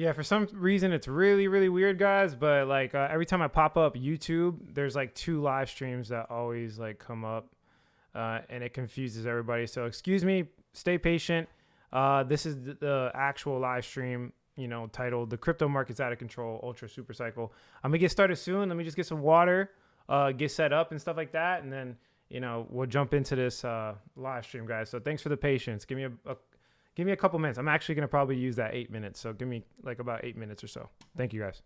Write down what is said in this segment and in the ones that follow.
Yeah, for some reason it's really really weird, guys. But like every time I pop up YouTube, there's like two live streams that always like come up, and it confuses everybody. So excuse me, stay patient. This is the actual live stream, titled "The Crypto Market's Out of Control, Ultra Super Cycle." I'm gonna get started soon. Let me just get some water, get set up and stuff like that, and then we'll jump into this live stream, guys. So thanks for the patience. Give me a couple minutes. I'm actually gonna probably use that 8 minutes. So give me like about 8 minutes or so. Thank you, guys.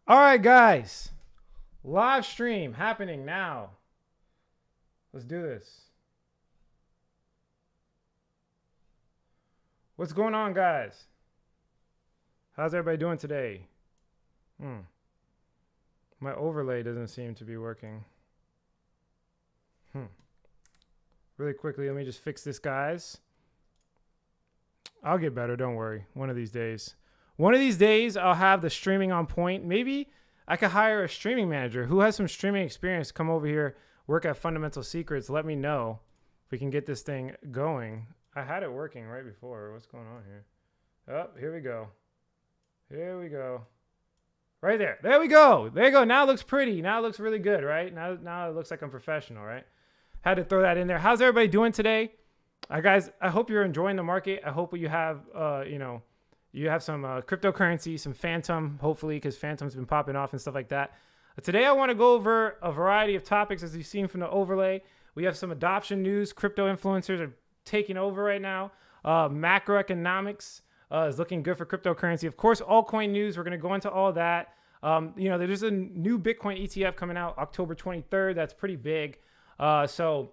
All right, guys. Live stream happening now. Let's do this. What's going on, guys? How's everybody doing today? My overlay doesn't seem to be working. Really quickly, let me just fix this, guys. I'll get better, don't worry. One of these days. One of these days, I'll have the streaming on point. Maybe I could hire a streaming manager who has some streaming experience, come over here, work at Fundamental Secrets. Let me know if we can get this thing going. I had it working right before. What's going on here? Oh, here we go. Here we go. Right there. There we go. There you go. Now it looks pretty. Now it looks really good, right? Now it looks like I'm professional, right? Had to throw that in there. How's everybody doing today? Guys, I hope you're enjoying the market. I hope you have, you have some cryptocurrency, some Phantom, hopefully, because Phantom's been popping off and stuff like that. Today, I want to go over a variety of topics, as you've seen from the overlay. We have some adoption news. Crypto influencers are taking over right now. Macroeconomics is looking good for cryptocurrency. Of course, altcoin news. We're going to go into all that. There's a new Bitcoin ETF coming out October 23rd. That's pretty big. So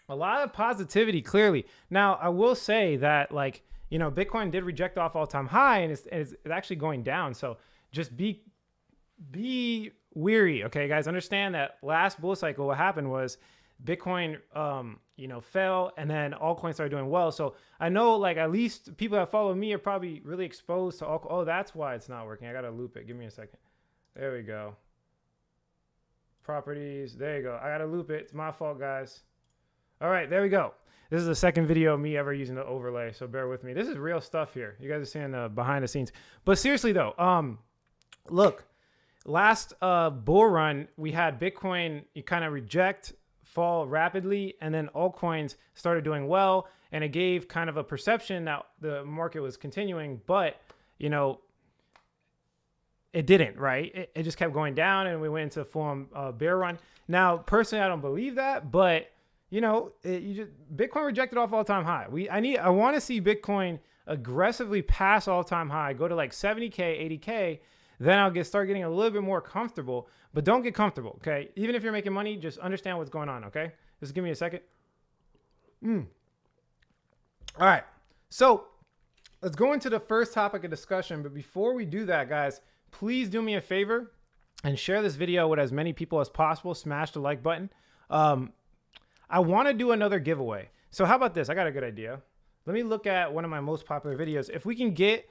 a lot of positivity, clearly. Now, I will say that, Bitcoin did reject off all-time high, and it's actually going down. So just be weary, okay, guys? Understand that last bull cycle, what happened was Bitcoin, fell, and then altcoins started doing well. So I know, at least people that follow me are probably really exposed to altcoins. Oh, that's why it's not working. I got to loop it. Give me a second. There we go. Properties. There you go. I got to loop it. It's my fault, guys. All right, there we go. This is the second video of me ever using the overlay, so bear with me. This is real stuff here. You guys are seeing the behind the scenes. But seriously, though, look, last bull run, we had Bitcoin kind of fall rapidly, and then altcoins started doing well, and it gave kind of a perception that the market was continuing, but, it didn't, right? It just kept going down, and we went into a full bear run. Now, personally, I don't believe that, but Bitcoin rejected off all-time high. I want to see Bitcoin aggressively pass all-time high, go to 70K, 80K, then I'll start getting a little bit more comfortable, but don't get comfortable, okay? Even if you're making money, just understand what's going on, okay? Just give me a second. All right, so let's go into the first topic of discussion, but before we do that, guys, please do me a favor and share this video with as many people as possible. Smash the like button. I want to do another giveaway. So how about this? I got a good idea. Let me look at one of my most popular videos. If we can get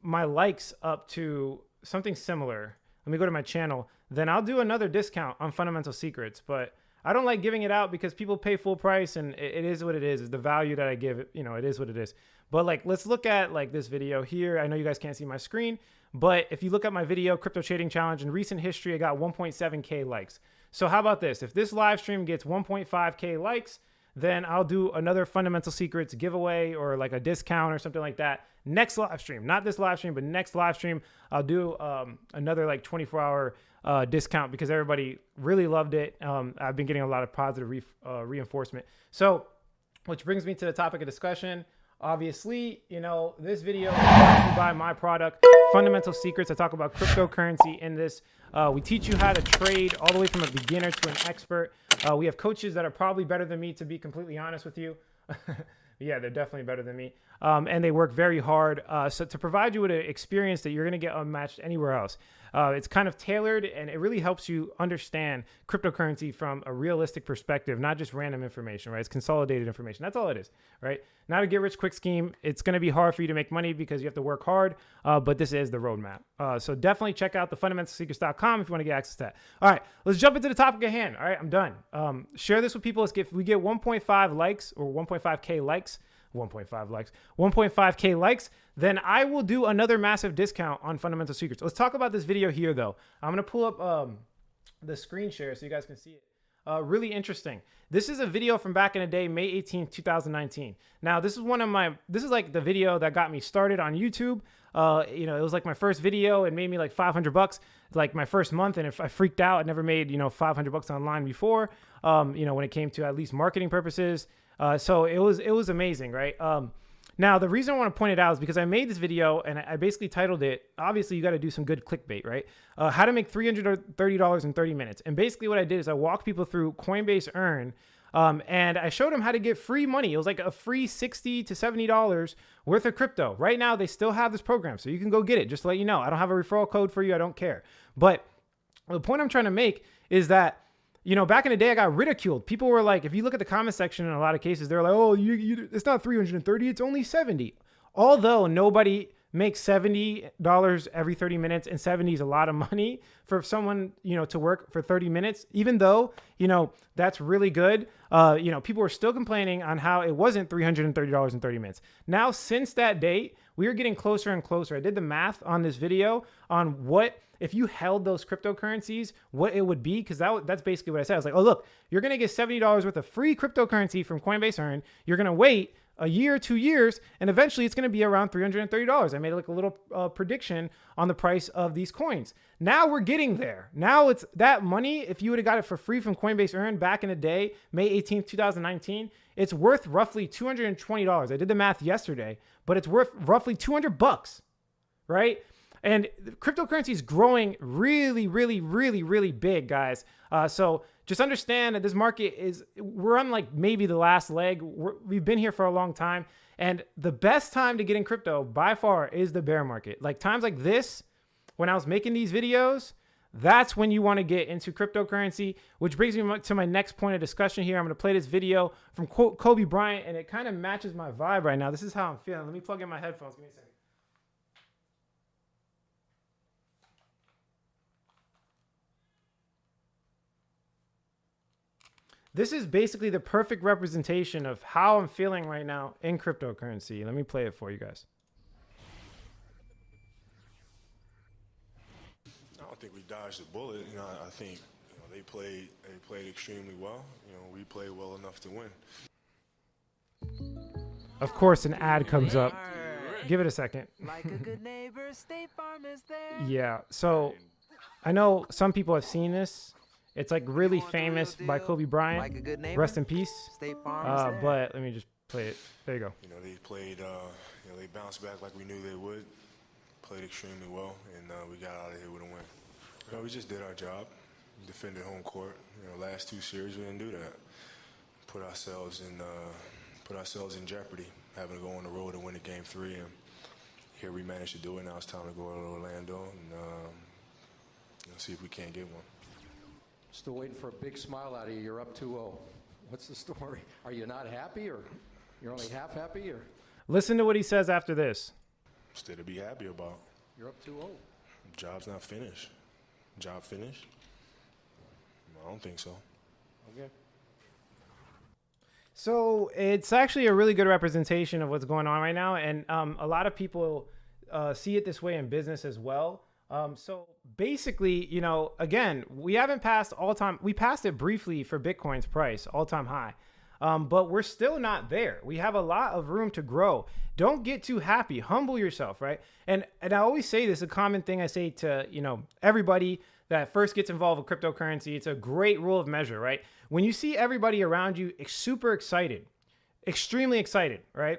my likes up to something similar, let me go to my channel, then I'll do another discount on Fundamental Secrets. But I don't like giving it out because people pay full price, and it is what it is. It's the value that I give it, it is what it is. But let's look at this video here. I know you guys can't see my screen, but if you look at my video, Crypto Trading Challenge, in recent history, I got 1.7K likes. So how about this? If this live stream gets 1.5K likes, then I'll do another Fundamental Secrets giveaway or a discount or something like that. Next live stream, not this live stream, but next live stream, I'll do another 24-hour discount because everybody really loved it. I've been getting a lot of positive reinforcement. So, which brings me to the topic of discussion. Obviously, this video is brought to you by my product, Fundamental Secrets. I talk about cryptocurrency in this. We teach you how to trade all the way from a beginner to an expert. We have coaches that are probably better than me, to be completely honest with you. Yeah, they're definitely better than me. And they work very hard. So to provide you with an experience that you're going to get unmatched anywhere else. It's kind of tailored, and it really helps you understand cryptocurrency from a realistic perspective, not just random information, right? It's consolidated information. That's all it is, right? Not a get-rich-quick scheme. It's going to be hard for you to make money because you have to work hard, but this is the roadmap. So definitely check out the fundamentalsecrets.com if you want to get access to that. All right, let's jump into the topic at hand. All right, I'm done. Share this with people. If we get 1.5 likes or 1.5K likes, 1.5K likes, then I will do another massive discount on Fundamental Secrets. Let's talk about this video here, though. I'm going to pull up the screen share so you guys can see it. Really interesting. This is a video from back in the day, May 18th, 2019. Now, this is the video that got me started on YouTube. It was my first video. It made me $500, my first month. And if I freaked out, I never made, $500 online before, when it came to at least marketing purposes. So it was amazing, right? Now, the reason I want to point it out is because I made this video and I basically titled it, obviously you got to do some good clickbait, right? How to make $330 in 30 minutes. And basically what I did is I walked people through Coinbase Earn, and I showed them how to get free money. It was like a free $60 to $70 worth of crypto. Right now, they still have this program, so you can go get it. Just to let you know, I don't have a referral code for you. I don't care. But the point I'm trying to make is that, you know, back in the day, I got ridiculed. People were like, if you look at the comment section in a lot of cases, they're like, oh, it's not 330, it's only 70. Although nobody makes $70 every 30 minutes, and 70 is a lot of money for someone, you know, to work for 30 minutes, even though, you know, that's really good. You know, people were still complaining on how it wasn't $330 in 30 minutes. Now, since that date, we are getting closer and closer. I did the math on this video on what, if you held those cryptocurrencies, what it would be, because that's basically what I said. I was like, oh, look, you're going to get $70 worth of free cryptocurrency from Coinbase Earn. You're going to wait a year, 2 years, and eventually it's going to be around $330. I made like a little prediction on the price of these coins. Now we're getting there. Now it's that money, if you would have got it for free from Coinbase Earn back in the day, May 18th, 2019, it's worth roughly $220. I did the math yesterday, but it's worth roughly $200, right? And cryptocurrency is growing really, really, really, really big, guys. So just understand that this market we're on like maybe the last leg. We've been here for a long time. And the best time to get in crypto by far is the bear market. Like times like this, when I was making these videos, that's when you want to get into cryptocurrency, which brings me to my next point of discussion here. I'm going to play this video from Kobe Bryant, and it kind of matches my vibe right now. This is how I'm feeling. Let me plug in my headphones. Give me a second. This is basically the perfect representation of how I'm feeling right now in cryptocurrency. Let me play it for you guys. I don't think we dodged a bullet. You know, I think they played extremely well. You know, we played well enough to win. Of course, an ad comes up. Give it a second. Like a good neighbor, State Farm is there. Yeah, so I know some people have seen this. It's like really famous by Kobe Bryant. Like a good neighbor, Rest in peace. State Farm is there. But let me just play it. There you go. You know, they played. They bounced back like we knew they would. Played extremely well, and we got out of here with a win. You know, we just did our job. Defended home court. You know, last two series we didn't do that. Put ourselves in jeopardy, having to go on the road and win a game 3. And here we managed to do it. Now it's time to go to Orlando and see if we can't get one. Still waiting for a big smile out of you. You're up 2-0. What's the story? Are you not happy, or you're only half happy, or? Listen to what he says after this. Still to be happy about. You're up 2-0. Job's not finished. Job finished? I don't think so. Okay. So it's actually a really good representation of what's going on right now. And a lot of people see it this way in business as well. So basically, you know, again, we haven't passed all-time. We passed it briefly for Bitcoin's price, all-time high. But we're still not there. We have a lot of room to grow. Don't get too happy. Humble yourself, right? And I always say this, a common thing I say to, you know, everybody that first gets involved with cryptocurrency. It's a great rule of measure, right? When you see everybody around you super excited, extremely excited, right?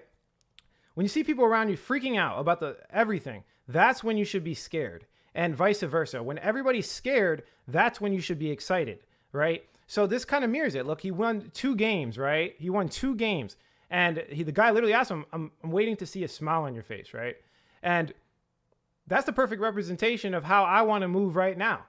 When you see people around you freaking out about everything, that's when you should be scared. And vice versa. When everybody's scared, that's when you should be excited, right? So this kind of mirrors it. Look, he won 2 games, right? He won 2 games. And the guy literally asked him, I'm waiting to see a smile on your face, right? And that's the perfect representation of how I want to move right now.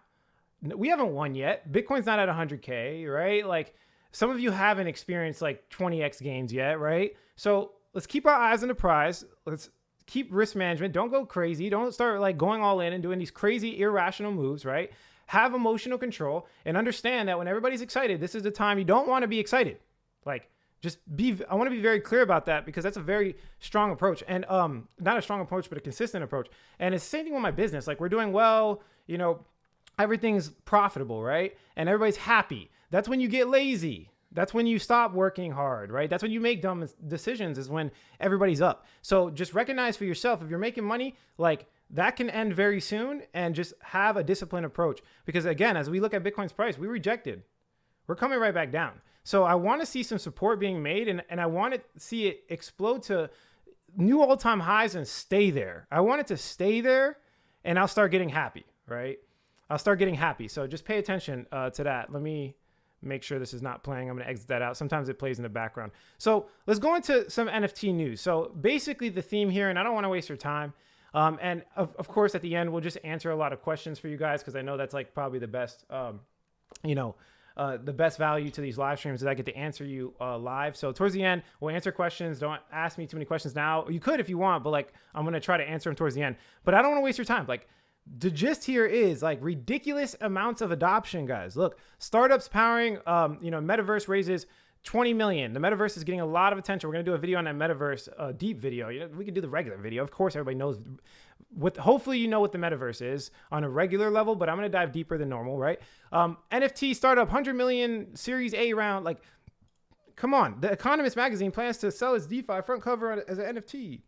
We haven't won yet. Bitcoin's not at 100K, right? Like some of you haven't experienced like 20x gains yet, right? So let's keep our eyes on the prize. Let's keep risk management. Don't go crazy. Don't start like going all in and doing these crazy irrational moves, right? Have emotional control and understand that when everybody's excited, this is the time you don't want to be excited. Like I want to be very clear about that because that's a very strong approach and not a strong approach, but a consistent approach. And it's the same thing with my business. Like we're doing well, you know, everything's profitable, right? And everybody's happy. That's when you get lazy. That's when you stop working hard, right? That's when you make dumb decisions is when everybody's up. So just recognize for yourself, if you're making money, like that can end very soon and just have a disciplined approach. Because again, as we look at Bitcoin's price, we rejected. We're coming right back down. So I want to see some support being made and I want to see it explode to new all-time highs and stay there. I want it to stay there, and I'll start getting happy, right? I'll start getting happy. So just pay attention to that. Let me make sure this is not playing. I'm going to exit that out. Sometimes it plays in the background. So let's go into some NFT news. So basically the theme here, and I don't want to waste your time. And of course, at the end, we'll just answer a lot of questions for you guys, because I know that's like probably the best, the best value to these live streams is I get to answer you live. So towards the end, we'll answer questions. Don't ask me too many questions now. You could if you want, but like I'm going to try to answer them towards the end. But I don't want to waste your time. Like the gist here is like ridiculous amounts of adoption, guys. Look, startups powering, Metaverse raises 20 million. The Metaverse is getting a lot of attention. We're going to do a video on that Metaverse, deep video. We could do the regular video. Of course, everybody knows hopefully you know what the Metaverse is on a regular level, but I'm going to dive deeper than normal, right? NFT startup, 100 million Series A round. Like, come on. The Economist magazine plans to sell its DeFi front cover as an NFT.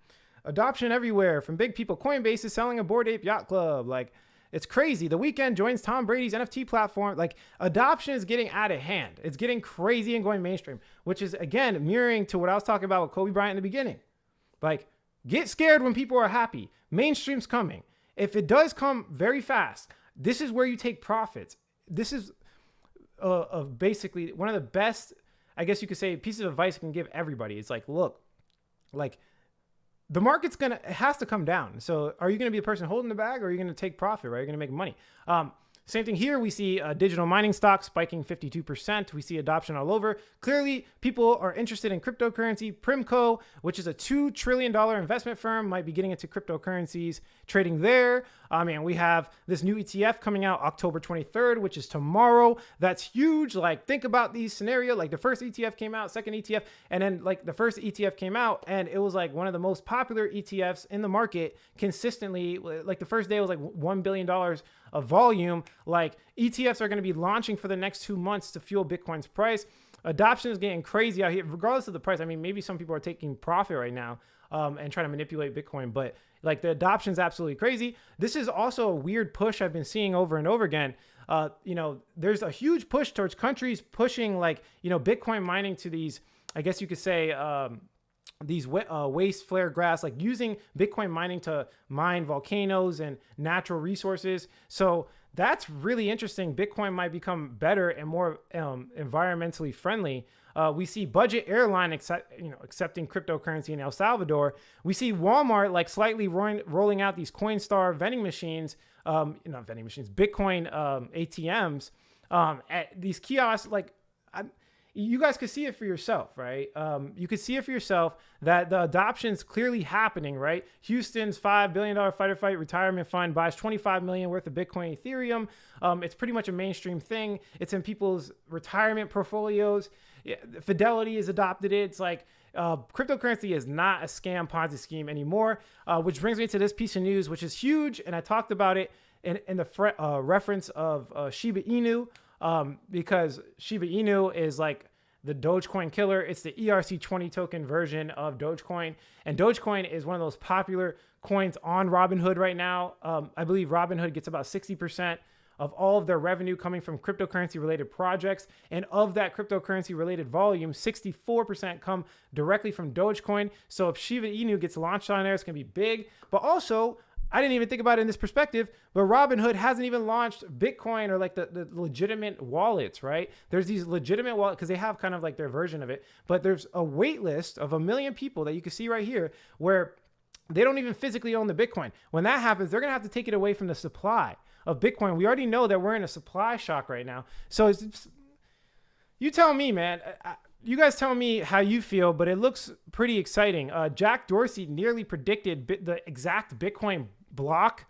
Adoption everywhere from big people. Coinbase is selling a Bored Ape Yacht Club. Like, it's crazy. The Weeknd joins Tom Brady's NFT platform. Like, adoption is getting out of hand. It's getting crazy and going mainstream, which is, again, mirroring to what I was talking about with Kobe Bryant in the beginning. Like, get scared when people are happy. Mainstream's coming. If it does come very fast, this is where you take profits. This is basically one of the best, I guess you could say, pieces of advice I can give everybody. It's like, look, like, the market's it has to come down. So are you going to be a person holding the bag, or are you going to take profit, right? You're going to make money. Same thing here. We see digital mining stocks spiking 52%. We see adoption all over. Clearly, people are interested in cryptocurrency. Primco, which is a $2 trillion investment firm, might be getting into cryptocurrencies, trading there. I mean, we have this new ETF coming out October 23rd, which is tomorrow. That's huge. Like, think about these scenarios. Like, the first ETF came out, second ETF, and then like the first ETF came out, and it was like one of the most popular ETFs in the market consistently. Like, the first day was like $1 billion of volume. Like, ETFs are going to be launching for the next 2 months to fuel Bitcoin's price. Adoption is getting crazy out here, regardless of the price. I mean, maybe some people are taking profit right now and trying to manipulate Bitcoin, but like, the adoption is absolutely crazy. This is also a weird push I've been seeing over and over again. There's a huge push towards countries pushing Bitcoin mining to these, I guess you could say, these waste flare grass, like using Bitcoin mining to mine volcanoes and natural resources. So that's really interesting. Bitcoin might become better and more environmentally friendly. We see budget airline accepting cryptocurrency in El Salvador. We see Walmart like slightly rolling out these Coinstar vending machines, not vending machines, Bitcoin ATMs. At these kiosks, you guys could see it for yourself, right? You could see it for yourself that the adoption's clearly happening, right? Houston's $5 billion fight or fight retirement fund buys $25 million worth of Bitcoin Ethereum. It's pretty much a mainstream thing. It's in people's retirement portfolios. Fidelity has adopted it. It's like cryptocurrency is not a scam Ponzi scheme anymore, which brings me to this piece of news, which is huge. And I talked about it in the reference of Shiba Inu. Because Shiba Inu is like the Dogecoin killer. It's the ERC20 token version of Dogecoin. And Dogecoin is one of those popular coins on Robinhood right now. I believe Robinhood gets about 60% of all of their revenue coming from cryptocurrency related projects. And of that cryptocurrency related volume, 64% come directly from Dogecoin. So if Shiba Inu gets launched on there, it's going to be big. But also, I didn't even think about it in this perspective, but Robinhood hasn't even launched Bitcoin or like the legitimate wallets, right? There's these legitimate wallets because they have kind of like their version of it, but there's a wait list of 1 million people that you can see right here where they don't even physically own the Bitcoin. When that happens, they're going to have to take it away from the supply of Bitcoin. We already know that we're in a supply shock right now. So you tell me, man. You guys tell me how you feel, but it looks pretty exciting. Jack Dorsey nearly predicted the exact Bitcoin block,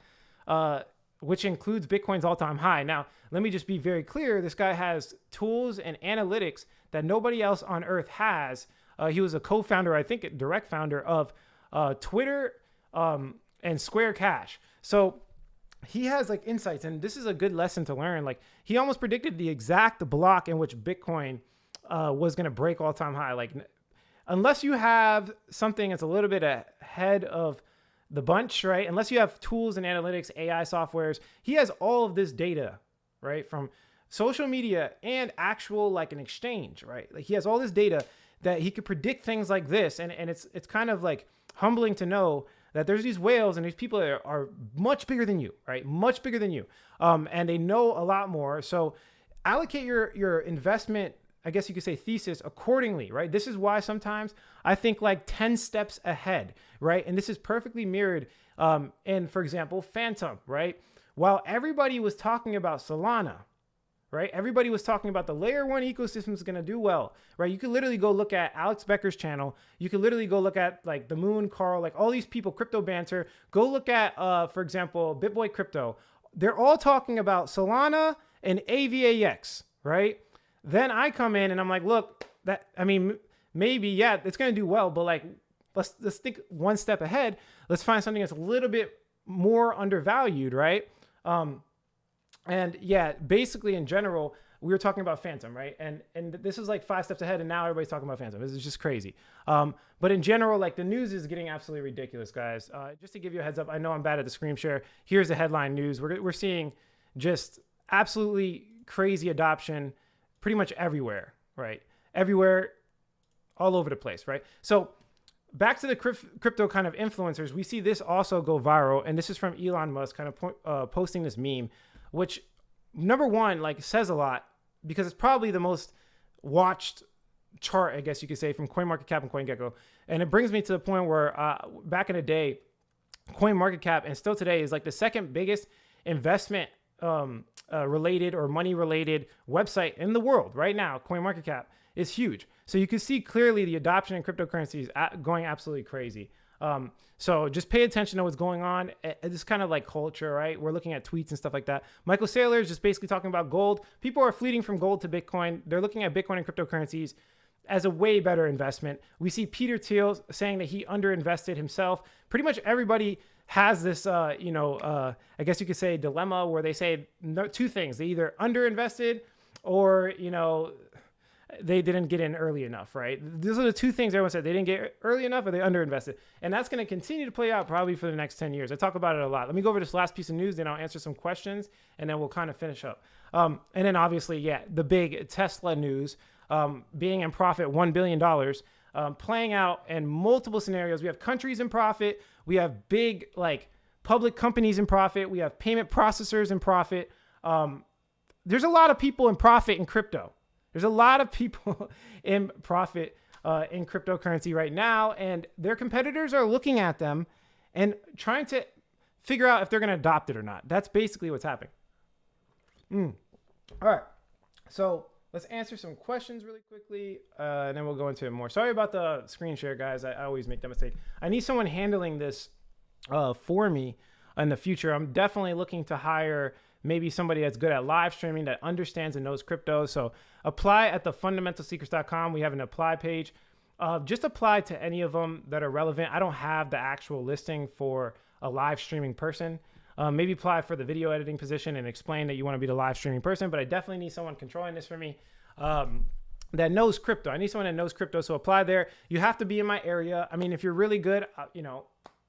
which includes Bitcoin's all-time high. Now, let me just be very clear. This guy has tools and analytics that nobody else on earth has. He was a co-founder, I think, direct founder of Twitter and Square Cash. So he has like insights, and this is a good lesson to learn. Like, he almost predicted the exact block in which Bitcoin was going to break all-time high. Like, unless you have something that's a little bit ahead of the bunch, right? Unless you have tools and analytics, AI softwares, he has all of this data, right? From social media and actual like an exchange, right? Like, he has all this data that he could predict things like this. And it's kind of like humbling to know that there's these whales and these people that are much bigger than you, right? Much bigger than you. And they know a lot more. So allocate your investment, I guess you could say, thesis accordingly, right? This is why sometimes I think like 10 steps ahead, right? And this is perfectly mirrored in, for example, Phantom, right? While everybody was talking about Solana, right? Everybody was talking about the layer one ecosystem is going to do well, right? You could literally go look at Alex Becker's channel. You could literally go look at like the Moon, Carl, like all these people, Crypto Banter. Go look at, for example, BitBoy Crypto. They're all talking about Solana and AVAX, right? Then I come in and I'm like, look, that, I mean, maybe, yeah, it's going to do well, but like, let's think one step ahead. Let's find something that's a little bit more undervalued, right? And yeah, basically in general, we were talking about Phantom, right? And this is like 5 steps ahead, and now everybody's talking about Phantom. This is just crazy. But in general, like the news is getting absolutely ridiculous, guys. Just to give you a heads up, I know I'm bad at the screen share. Here's the headline news. We're seeing just absolutely crazy adoption pretty much everywhere, right? Everywhere, all over the place, right? So back to the crypto kind of influencers, we see this also go viral, and this is from Elon Musk kind of posting this meme, which number one, like says a lot because it's probably the most watched chart, I guess you could say, from CoinMarketCap and CoinGecko. And it brings me to the point where back in the day, CoinMarketCap and still today is like the second biggest investment related or money related website in the world right now. CoinMarketCap is huge. So you can see clearly the adoption in cryptocurrencies going absolutely crazy. So just pay attention to what's going on. It's kind of like culture, right? We're looking at tweets and stuff like that. Michael Saylor is just basically talking about gold. People are fleeting from gold to Bitcoin. They're looking at Bitcoin and cryptocurrencies as a way better investment. We see Peter Thiel saying that he underinvested himself. Pretty much everybody has this, I guess you could say dilemma where they say two things. They either underinvested or, they didn't get in early enough, right? Those are the two things everyone said. They didn't get early enough or they underinvested. And that's going to continue to play out probably for the next 10 years. I talk about it a lot. Let me go over this last piece of news, then I'll answer some questions, and then we'll kind of finish up. And then obviously, yeah, the big Tesla news, being in profit $1 billion, playing out in multiple scenarios. We have countries in profit. We have big, like, public companies in profit. We have payment processors in profit. There's a lot of people in profit in crypto. There's a lot of people in profit in cryptocurrency right now, and their competitors are looking at them and trying to figure out if they're going to adopt it or not. That's basically what's happening. All right. So let's answer some questions really quickly, and then we'll go into it more. Sorry about the screen share, guys. I always make that mistake. I need someone handling this for me in the future. I'm definitely looking to hire maybe somebody that's good at live streaming, that understands and knows crypto. So apply at thefundamentalsecrets.com. We have an apply page. Just apply to any of them that are relevant. I don't have the actual listing for a live streaming person. Maybe apply for the video editing position and explain that you want to be the live streaming person, but I definitely need someone controlling this for me that knows crypto. I need someone that knows crypto, so apply there. You have to be in my area. I mean, if you're really good,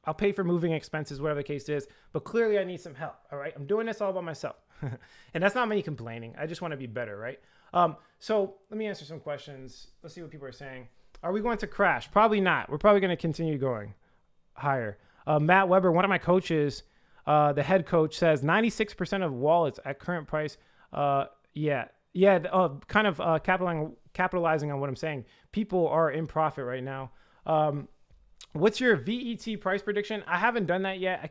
I'll pay for moving expenses, whatever the case is, but clearly I need some help, all right? I'm doing this all by myself. And that's not me complaining. I just want to be better, right? So let me answer some questions. Let's see what people are saying. Are we going to crash? Probably not. We're probably going to continue going higher. Matt Weber, one of my coaches, the head coach, says 96% of wallets at current price. Kind of capitalizing on what I'm saying. People are in profit right now. What's your VET price prediction? I haven't done that yet. I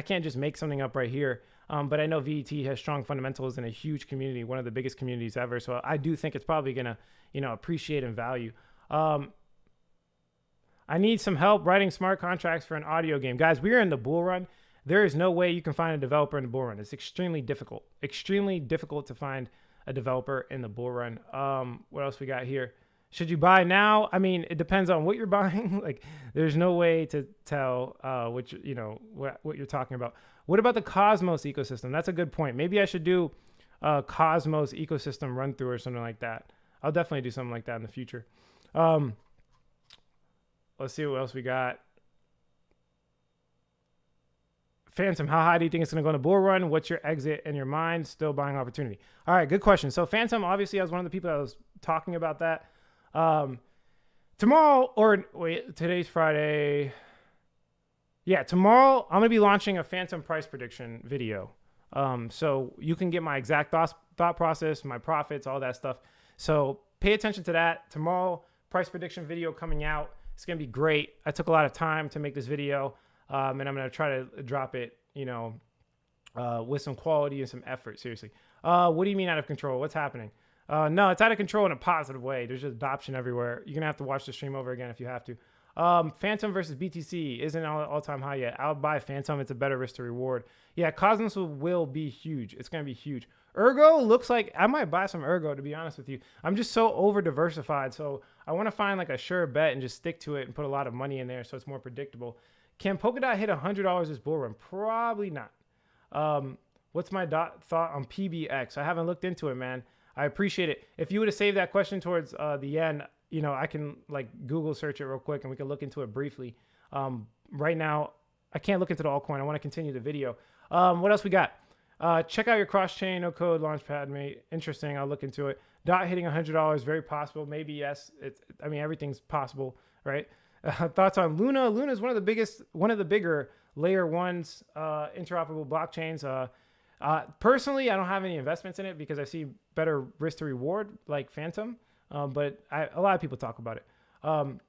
can't just make something up right here. But I know VET has strong fundamentals in a huge community, one of the biggest communities ever. So I do think it's probably going to, appreciate in value. I need some help writing smart contracts for an audio game. Guys, we're in the bull run. There is no way you can find a developer in the bull run. It's extremely difficult to find a developer in the bull run. What else we got here? Should you buy now? I mean, it depends on what you're buying. Like, there's no way to tell what you're talking about. What about the Cosmos ecosystem? That's a good point. Maybe I should do a Cosmos ecosystem run through or something like that. I'll definitely do something like that in the future. Let's see what else we got. Phantom, how high do you think it's going to go in a bull run? What's your exit in your mind? Still buying opportunity. All right, good question. So Phantom, obviously, I was one of the people that was talking about that. tomorrow, or wait, today's Friday. Yeah, tomorrow I'm gonna be launching a phantom price prediction video. So you can get my exact thought process, my profits, all that stuff. So pay attention to that. Tomorrow, price prediction video coming out. It's gonna be great. I took a lot of time to make this video, and I'm gonna try to drop it, with some quality and some effort. Seriously. What do you mean out of control? What's happening? No, it's out of control in a positive way. There's just adoption everywhere. You're gonna have to watch the stream over again if you have to. Phantom versus BTC isn't all-time high yet. I'll buy Phantom. It's a better risk to reward. Yeah, Cosmos will be huge. It's gonna be huge. Ergo looks like I might buy some Ergo, to be honest with you. I'm just so over diversified, so I want to find like a sure bet and just stick to it and put a lot of money in there so it's more predictable. Can Polkadot hit $100 this bull run? Probably not. What's my thought on PBX? I haven't looked into it, man. I appreciate it. If you would have saved that question towards the end, I can like Google search it real quick and we can look into it briefly. Right now, I can't look into the altcoin. I want to continue the video. What else we got? Check out your cross-chain, no code, launchpad, mate. Interesting. I'll look into it. Dot hitting $100, very possible. Maybe yes. Everything's possible, right? Thoughts on Luna? Luna is one of the bigger layer ones, interoperable blockchains. Personally, I don't have any investments in it because I see better risk to reward like Phantom. But a lot of people talk about it. No,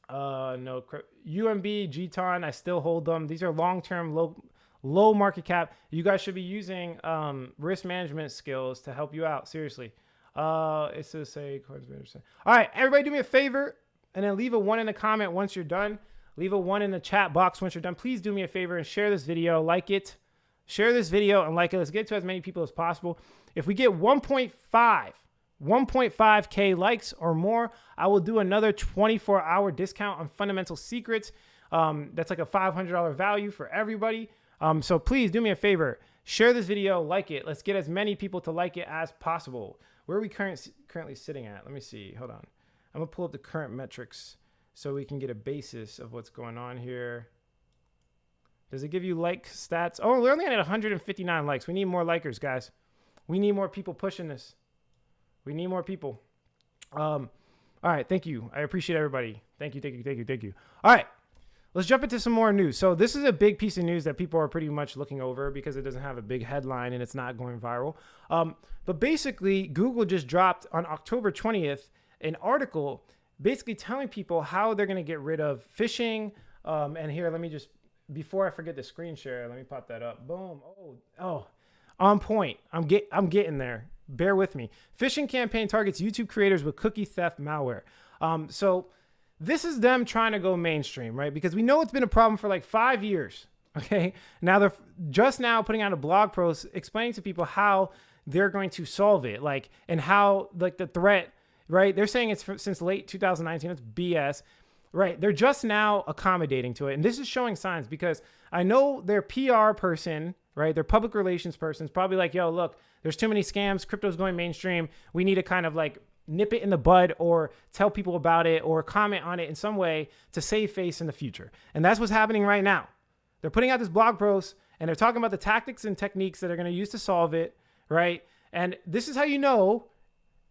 UMB, GTON, I still hold them. These are long-term, low market cap. You guys should be using risk management skills to help you out. Seriously. It's to say, all right, everybody do me a favor and then leave a 1 in the comment once you're done. Leave a 1 in the chat box once you're done. Please do me a favor and share this video, like it. Share this video and like it. Let's get to as many people as possible. If we get 1.5K likes or more, I will do another 24-hour discount on Fundamental Secrets. That's like a $500 value for everybody. So please do me a favor. Share this video, like it. Let's get as many people to like it as possible. Where are we currently sitting at? Let me see. Hold on. I'm going to pull up the current metrics so we can get a basis of what's going on here. Does it give you like stats? Oh, we're only at 159 likes. We need more likers, guys. We need more people pushing this. We need more people. All right. Thank you. I appreciate everybody. Thank you. All right. Let's jump into some more news. So this is a big piece of news that people are pretty much looking over because it doesn't have a big headline and it's not going viral. But basically, Google just dropped on October 20th an article basically telling people how they're going to get rid of phishing. And here, let me just, before I forget the screen share, let me pop that up. Boom. Oh, on point. I'm getting there. Bear with me. Phishing campaign targets YouTube creators with cookie theft malware. So this is them trying to go mainstream, right? Because we know it's been a problem for like 5 years. Okay. Now they're just now putting out a blog post explaining to people how they're going to solve it, like, and how like the threat, right? They're saying it's since late 2019. It's BS, right? They're just now accommodating to it. And this is showing signs because I know their PR person, right? Their public relations person is probably like, yo, look, there's too many scams. Crypto's going mainstream. We need to kind of like nip it in the bud or tell people about it or comment on it in some way to save face in the future. And that's what's happening right now. They're putting out this blog post and they're talking about the tactics and techniques that are going to use to solve it, right? And this is how you know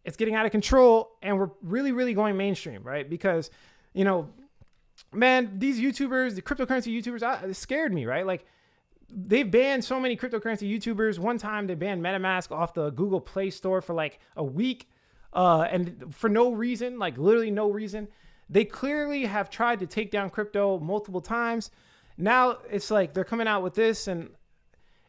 it's getting out of control and we're really, really going mainstream, right? Because, man, these YouTubers, the cryptocurrency YouTubers, it scared me, right? Like, they've banned so many cryptocurrency YouTubers. One time they banned MetaMask off the Google Play Store for like a week. And for no reason, like literally no reason. They clearly have tried to take down crypto multiple times. Now it's like they're coming out with this and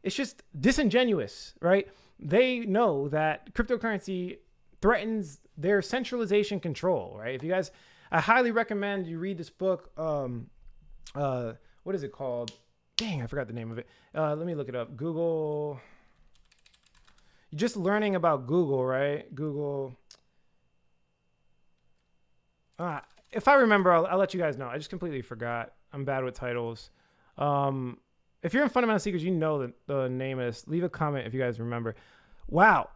it's just disingenuous, right? They know that cryptocurrency threatens their centralization control, right? If you guys, I highly recommend you read this book. What is it called? Dang, I forgot the name of it. Let me look it up. Google. You're just learning about Google, right? Google. If I remember, I'll let you guys know. I just completely forgot. I'm bad with titles. If you're in Fundamental Secrets, you know the name of this. Leave a comment if you guys remember. Wow.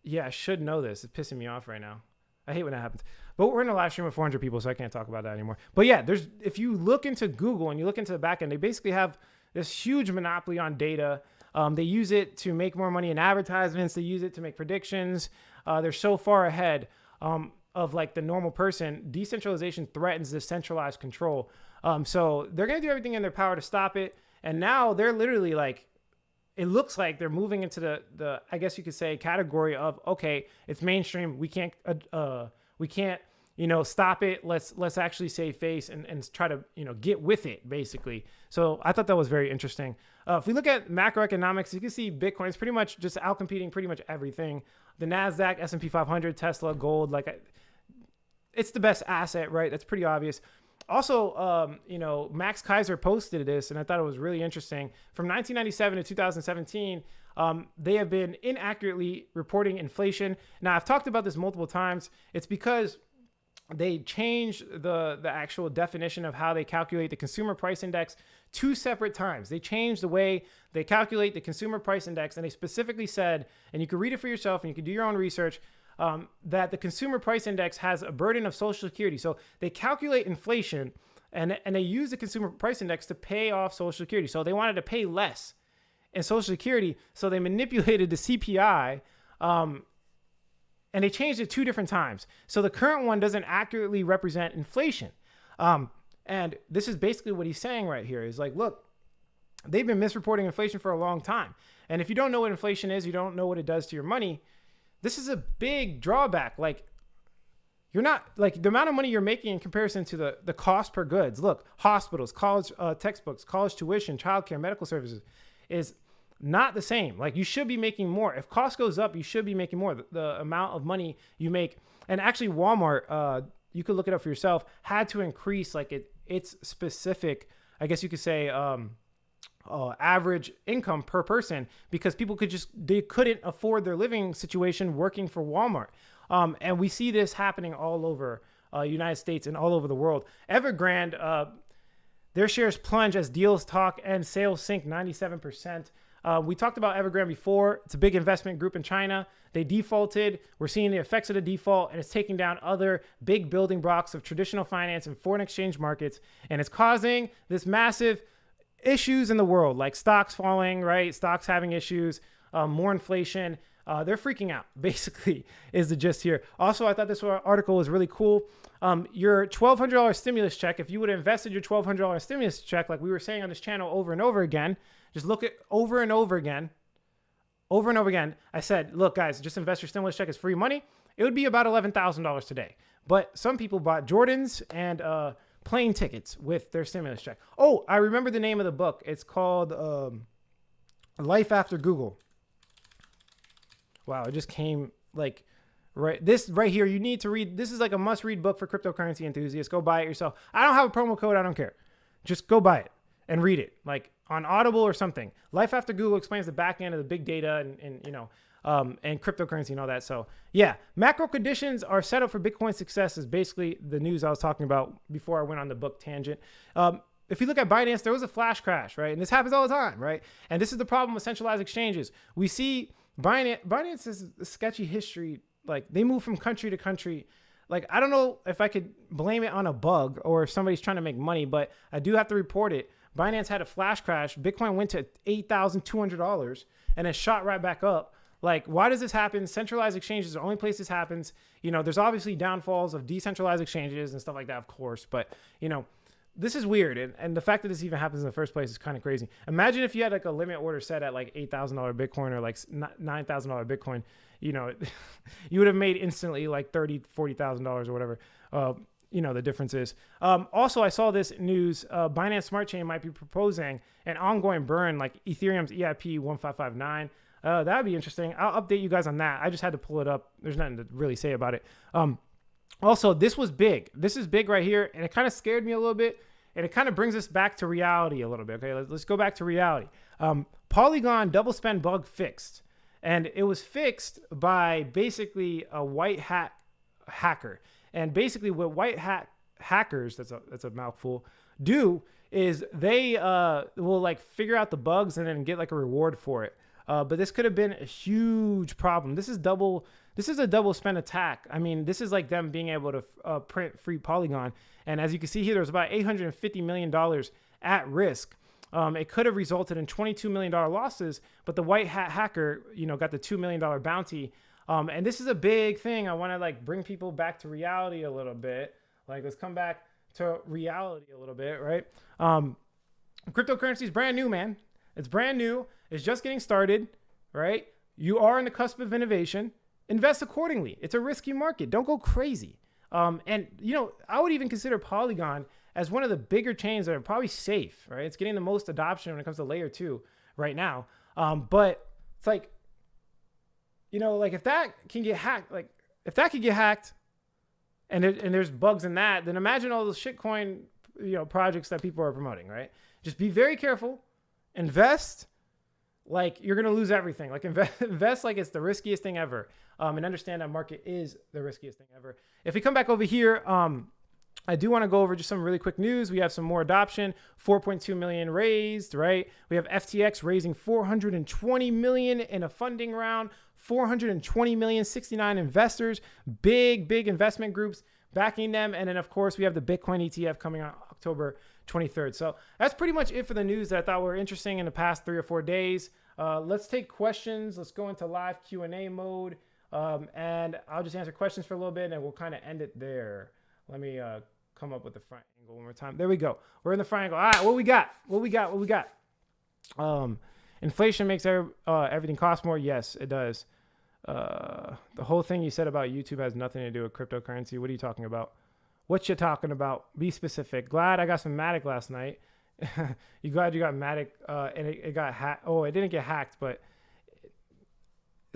Yeah, I should know this. It's pissing me off right now. I hate when that happens. But we're in a live stream with 400 people, so I can't talk about that anymore. But yeah, if you look into Google and you look into the back end, they basically have this huge monopoly on data. They use it to make more money in advertisements. They use it to make predictions. They're so far ahead. of like the normal person, decentralization threatens this centralized control. So they're going to do everything in their power to stop it. And now they're literally like, it looks like they're moving into the I guess you could say category of, okay, it's mainstream. We can't, stop it. Let's actually save face and try to, get with it basically. So I thought that was very interesting. If we look at macroeconomics, you can see Bitcoin's pretty much just outcompeting pretty much everything. The NASDAQ, S&P 500, Tesla, gold, it's the best asset, right? That's pretty obvious. Also, Max Kaiser posted this, and I thought it was really interesting. From 1997 to 2017, they have been inaccurately reporting inflation. Now, I've talked about this multiple times. It's because they changed the actual definition of how they calculate the consumer price index 2 separate times. They changed the way they calculate the consumer price index, and they specifically said, and you can read it for yourself and you can do your own research, that the consumer price index has a burden of Social Security. So they calculate inflation and they use the consumer price index to pay off Social Security. So they wanted to pay less in Social Security. So they manipulated the CPI, and they changed it 2 different times. So the current one doesn't accurately represent inflation. And this is basically what he's saying right here is like, look, they've been misreporting inflation for a long time. And if you don't know what inflation is, you don't know what it does to your money, this is a big drawback. Like, you're not, like, the amount of money you're making in comparison to the cost per goods. Look, hospitals, college textbooks, college tuition, childcare, medical services is not the same. Like, you should be making more. If cost goes up, you should be making more. The amount of money you make, and actually Walmart, you could look it up for yourself, had to increase like its specific, I guess you could say, average income per person, because people they couldn't afford their living situation working for Walmart. And we see this happening all over United States and all over the world. Evergrande, their shares plunge as deals talk and sales sink 97%. We talked about Evergrande before. It's a big investment group in China. They defaulted. We're seeing the effects of the default, and it's taking down other big building blocks of traditional finance and foreign exchange markets. And it's causing this massive issues in the world, like stocks falling, right? Stocks having issues, more inflation. They're freaking out, basically, is the gist here. Also, I thought this article was really cool. Your $1,200 stimulus check, if you would have invested your $1,200 stimulus check, like we were saying on this channel over and over again, just look at over and over again. I said, look, guys, just invest your stimulus check as free money. It would be about $11,000 today. But some people bought Jordans and plane tickets with their stimulus check. Oh, I remember the name of the book. It's called Life After Google. Wow, it just came like this right here. You need to read. This is like a must-read book for cryptocurrency enthusiasts. Go buy it yourself. I don't have a promo code. I don't care. Just go buy it and read it, like on Audible or something. Life After Google explains the back end of the big data and cryptocurrency and all that. So yeah, macro conditions are set up for Bitcoin success is basically the news I was talking about before I went on the book tangent. If you look at Binance, there was a flash crash, right? And this happens all the time, right? And this is the problem with centralized exchanges. We see Binance is a sketchy history. Like, they move from country to country. Like, I don't know if I could blame it on a bug or if somebody's trying to make money, but I do have to report it. Binance had a flash crash. Bitcoin went to $8,200 and it shot right back up. Like, why does this happen? Centralized exchanges are the only place this happens. There's obviously downfalls of decentralized exchanges and stuff like that, of course. But, this is weird. And the fact that this even happens in the first place is kind of crazy. Imagine if you had like a limit order set at like $8,000 Bitcoin or like $9,000 Bitcoin, you would have made instantly like $30,000, $40,000 or whatever. The difference is. Also, I saw this news. Binance Smart Chain might be proposing an ongoing burn like Ethereum's EIP 1559. That would be interesting. I'll update you guys on that. I just had to pull it up. There's nothing to really say about it. Also, this was big. This is big right here, and it kind of scared me a little bit, and it kind of brings us back to reality a little bit. Okay, let's go back to reality. Polygon double spend bug fixed, and it was fixed by basically a white hat hacker. And basically, what white hat hackers, that's a mouthful, do is they will like figure out the bugs and then get like a reward for it. But this could have been a huge problem. This is a double spend attack. I mean, this is like them being able to print free Polygon. And as you can see here, there's about $850 million at risk. It could have resulted in $22 million losses, but the white hat hacker, got the $2 million bounty. And this is a big thing. I want to like bring people back to reality a little bit. Like, let's come back to reality a little bit, right? Cryptocurrency is brand new, man. It's brand new. It's just getting started, right? You are on the cusp of innovation. Invest accordingly. It's a risky market. Don't go crazy. And, you know, I would even consider Polygon as one of the bigger chains that are probably safe, right? It's getting the most adoption when it comes to layer 2 right now. But it's like, you know, like if that can get hacked, and there's bugs in that, then imagine all those shitcoin, you know, projects that people are promoting, right? Just be very careful. Invest like you're going to lose everything. Like invest like it's the riskiest thing ever. And understand that market is the riskiest thing ever. If we come back over here, I do want to go over just some really quick news. We have some more adoption, 4.2 million raised, right? We have FTX raising 420 million in a funding round, 420 million, 69 investors, big investment groups backing them. And then of course we have the Bitcoin ETF coming on October 23rd. So that's pretty much it for the news that I thought were interesting in the past 3 or 4 days. Let's take questions. Let's go into live Q&A mode. And I'll just answer questions for a little bit and we'll kind of end it there. Let me come up with the front angle one more time. There we go. We're in the front angle. All right, what we got? Inflation makes everything cost more. Yes, it does. The whole thing you said about YouTube has nothing to do with cryptocurrency. What are you talking about? What you talking about? Be specific. Glad I got some Matic last night. You glad you got Matic and it got hacked? Oh, it didn't get hacked, but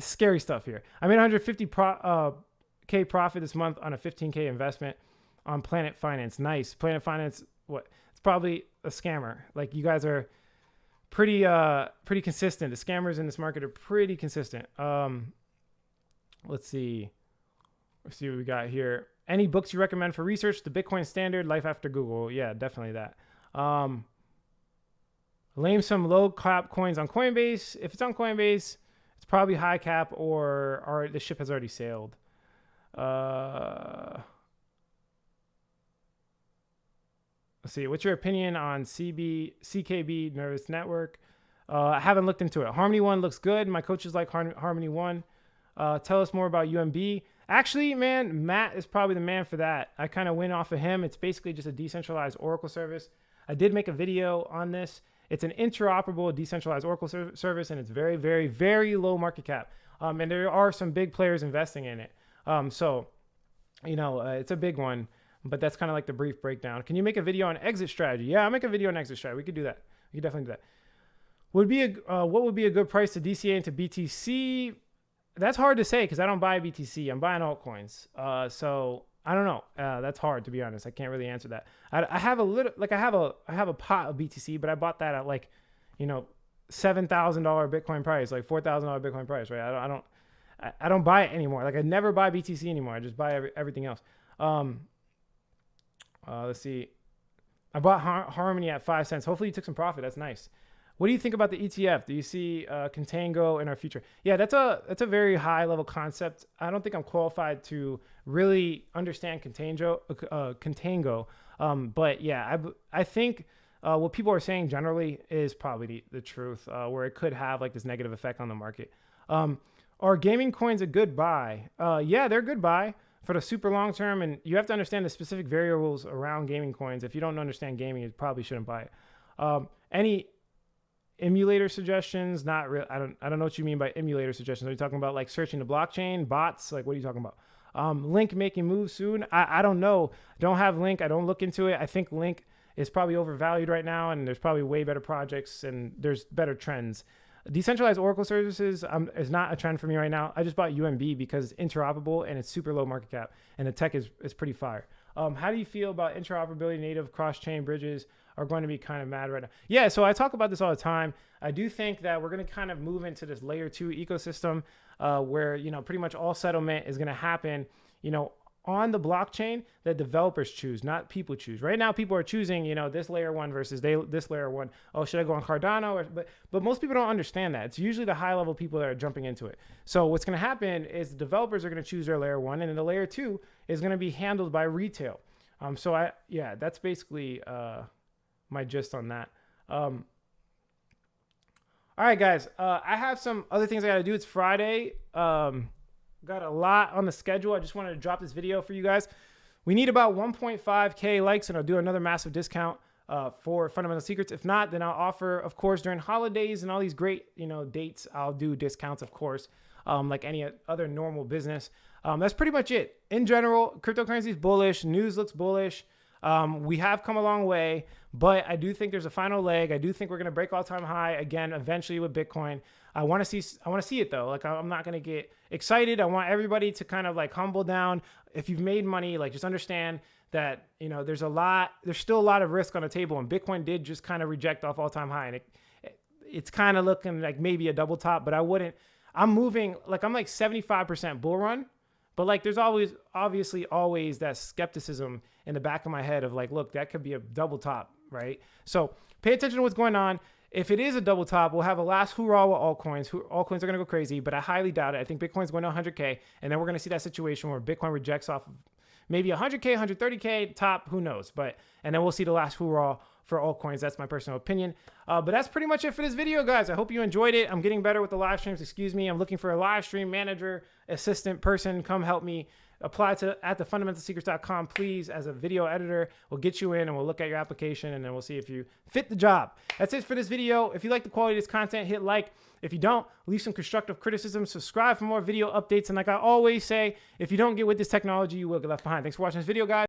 scary stuff here. I made 150K profit this month on a 15K investment on Planet Finance. Nice. Planet Finance, what? It's probably a scammer. Like you guys are pretty consistent. The scammers in this market are pretty consistent. Let's see what we got here. Any books you recommend for research? The Bitcoin Standard, Life After Google. Yeah, definitely that. Lame some low cap coins on Coinbase. If it's on Coinbase, it's probably high cap or the ship has already sailed. Let's see. What's your opinion on CKB Nervous Network? I haven't looked into it. Harmony One looks good. My coaches like Harmony One. Tell us more about UMB. Actually, man, Matt is probably the man for that. I kind of went off of him. It's basically just a decentralized Oracle service. I did make a video on this. It's an interoperable decentralized Oracle service, and it's very, very, very low market cap. And there are some big players investing in it. So, you know, it's a big one, but that's kind of like the brief breakdown. Can you make a video on exit strategy? Yeah, I'll make a video on exit strategy. We could do that. We could definitely do that. What would be a good price to DCA into BTC? That's hard to say because I don't buy BTC. I'm buying altcoins. So I don't know. That's hard, to be honest. I can't really answer that. I have a little, like I have a pot of BTC, but I bought that at like, you know, $7,000 Bitcoin price, like $4,000 Bitcoin price, right? I don't buy it anymore. Like I never buy BTC anymore. I just buy everything else. Let's see. I bought Harmony at 5 cents. Hopefully you took some profit. That's nice. What do you think about the ETF? Do you see Contango in our future? Yeah, that's a very high level concept. I don't think I'm qualified to really understand Contango. But yeah, I think what people are saying generally is probably the truth, where it could have like this negative effect on the market. Are gaming coins a good buy? Yeah, they're a good buy for the super long term. And you have to understand the specific variables around gaming coins. If you don't understand gaming, you probably shouldn't buy it. Any emulator suggestions? Not real. I don't know what you mean by emulator suggestions. Are you talking about like searching the blockchain, bots? Like what are you talking about? Link making moves soon? I don't know. Don't have Link. I don't look into it. I think Link is probably overvalued right now, and there's probably way better projects and there's better trends. Decentralized Oracle services is not a trend for me right now. I just bought UMB because it's interoperable and it's super low market cap, and the tech is pretty fire. How do you feel about interoperability? Native cross-chain bridges are going to be kind of mad right now. Yeah, so I talk about this all the time. I do think that we're going to kind of move into this layer 2 ecosystem where, you know, pretty much all settlement is going to happen, you know, on the blockchain that developers choose, not people choose. Right now, people are choosing, you know, this layer 1 versus this layer 1. Oh, should I go on Cardano? But most people don't understand that. It's usually the high level people that are jumping into it. So what's going to happen is the developers are going to choose their layer 1, and then the layer 2 is going to be handled by retail. So that's basically my gist on that. All right, guys. I have some other things I got to do. It's Friday. got a lot on the schedule. I just wanted to drop this video for you guys. We need about 1.5K likes, and I'll do another massive discount for Fundamental Secrets. If not, then I'll offer, of course, during holidays and all these great, dates, I'll do discounts, of course, like any other normal business. That's pretty much it. In general, cryptocurrency is bullish. News looks bullish. We have come a long way, but I do think there's a final leg. I do think we're going to break all-time high again eventually with Bitcoin. I want to see it though. Like, I'm not going to get excited. I want everybody to kind of like humble down. If you've made money, like, just understand that, there's still a lot of risk on the table, and Bitcoin did just kind of reject off all-time high, and it's kind of looking like maybe a double top, but I'm moving, like, I'm like 75% bull run, but like, there's obviously always that skepticism in the back of my head of like, look, that could be a double top, right? So pay attention to what's going on. If it is a double top, we'll have a last hoorah with altcoins. Altcoins are going to go crazy, but I highly doubt it. I think Bitcoin's going to 100K, and then we're going to see that situation where Bitcoin rejects off of maybe 100K, 130K top, who knows? And then we'll see the last hoorah for altcoins. That's my personal opinion. But that's pretty much it for this video, guys. I hope you enjoyed it. I'm getting better with the live streams. Excuse me. I'm looking for a live stream manager, assistant person. Come help me. Apply at thefundamentalsecrets.com, please, as a video editor. We'll get you in and we'll look at your application, and then we'll see if you fit the job. That's it for this video. If you like the quality of this content, hit like. If you don't, leave some constructive criticism. Subscribe for more video updates. And like I always say, if you don't get with this technology, you will get left behind. Thanks for watching this video, guys.